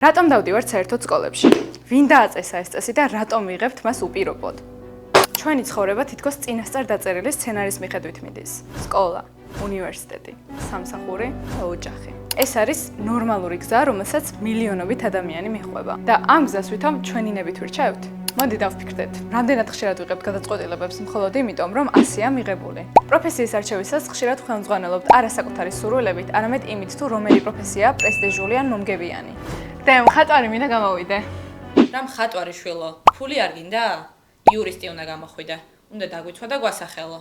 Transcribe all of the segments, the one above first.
რატომ დავდივართ საერთოდ სკოლებში? ვინ დააწესა ეს წესი და რატომ ვიღებთ მას უპირობოდ? ჩვენი ცხოვრება თითქოს წინასწარ დაწერილი სცენარის მიხედვით მიდის. სკოლა, უნივერსიტეტი, სამსახური და ოჯახი. ეს არის ნორმალური გზა, რომელსაც მილიონობით ადამიანი მიჰყვება. და ამ გზას ვითომ ჩვენი ნებით ვირჩევთ? მოდი დავფიქრდეთ, რამდენად ხშირად ვიღებთ გადაწყვეტილებებს მხოლოდ იმიტომ, რომ ასეა მიღებული. პროფესიის არჩევისას ხშირად ხელმძღვანელობთ არა საკუთარი სურვილებით, არამედ იმით, თუ რომელი პროფესია პრესტიჟული ან მომგებიანი. და მხატვარი მინდა გამოვიდე. რა მხატვარი შვილო? ფული არ გინდა? იურისტი უნდა გამოხვიდე. უნდა დაგვიცვა და გვასახელო.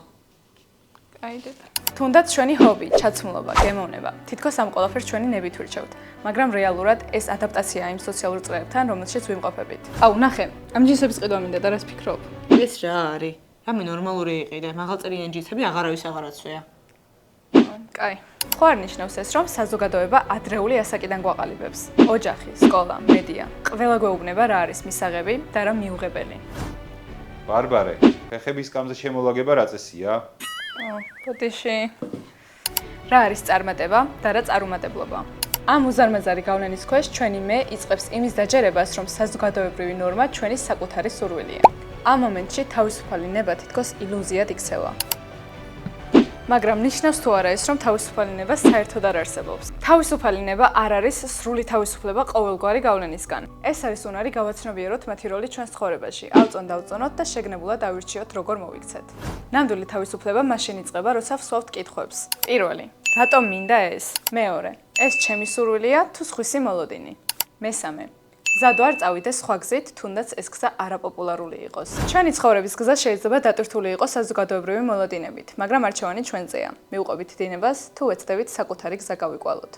კაიდეთ. თუნდაც ჩვენი ჰობი, ჩაცმულობა, გემოვნება. თითქოს ამ ყველაფერს ჩვენი ნებით ვირჩევთ, მაგრამ რეალურად ეს ადაპტაცია იმ სოციალურ წრეებთან, რომელშიც ვიმყოფებით. აუ, ნახე, ამ ჯინსების ყიდვა მინდა და რას ფიქრობ? ეს რა არის? რამე ნორმალური იყიდე, მაღალწრიანი ჯინსები აღარავის აღარაცვია. კაი. ხო არ ნიშნავს ეს, რომ საზოგადოება ადრეული ასაკიდან გვაყალიბებს. ოჯახი, სკოლა, მედია, ყველა გვეუბნება რა არის მისაღები და რა მიუღებელი. ბარბარე, ფეხების სკამზე შემოლაგება რა წესია? ბოდიში. რა არის წარმატება და რა წარუმატებლობა? ამ უზარმაზარი გავლენის ქვეშ ჩვენი მე იწყებს იმის დაჯერებას, რომ საზოგადოებრივი ნორმა ჩვენი საკუთარი სურვილია. ამ მომენტში თავისუფალი ნება თითქოს ილუზიად იქცევა. მაგრამ ნიშნავს თუ არა ეს, რომ თავისუფალი ნება საერთოდ არ არსებობს. თავისუფალი ნება არ არის სრული თავისუფლება ყოველგვარი გავლენისგან. ეს არის უნარი გავაცნობიეროთ მათი როლი ჩვენს ცხოვრებაში. ავწონ დავწონოთ და შეგნებულად ავირჩიოთ როგორ მოვიქცეთ. ნამდვილი თავისუფლება მაშინ იწყება, როცა ვსვავთ კითხვებს. პირველი, რატომ მინდა ეს? მეორე, ეს ჩემი სურვილია თუ სხვისი მოლოდინი? მესამე, ზად ვარ წავიდე სხვა გზით, თუნდაც ეს გზა არაპოპულარული იყოს. ჩვენი ცხოვრების გზა შეიძლება დატვირთული იყოს საზოგადოებრივი მოლოდინებით, მაგრამ არჩევანი ჩვენზეა. მივყვებით დინებას თუ ვეცდებით საკუთარი გზა გავიკვალოთ.